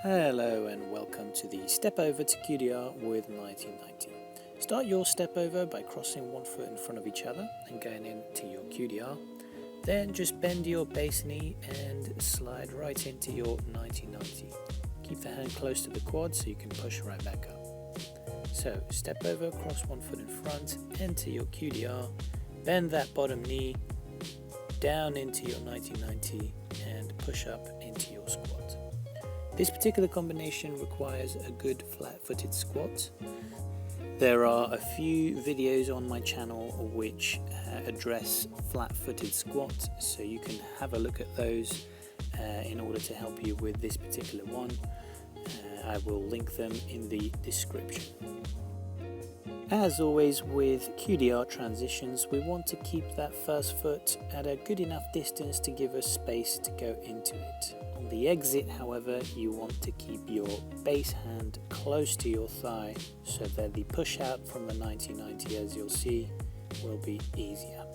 Hello and welcome to the step over to QDR with 1990. Start your step over by crossing one foot in front of each other and going into your QDR. Then just bend your base knee and slide right into your 1990. Keep the hand close to the quad so you can push right back up. So step over, cross one foot in front, enter your QDR, bend that bottom knee down into your 1990 and push up into your squat. This particular combination requires a good flat-footed squat. There are a few videos on my channel which address flat-footed squat, so you can have a look at those in order to help you with this particular one. I will link them in the description. As always with QDR transitions, we want to keep that first foot at a good enough distance to give us space to go into it. On the exit, however, you want to keep your base hand close to your thigh so that the push out from the 1990, as you'll see, will be easier.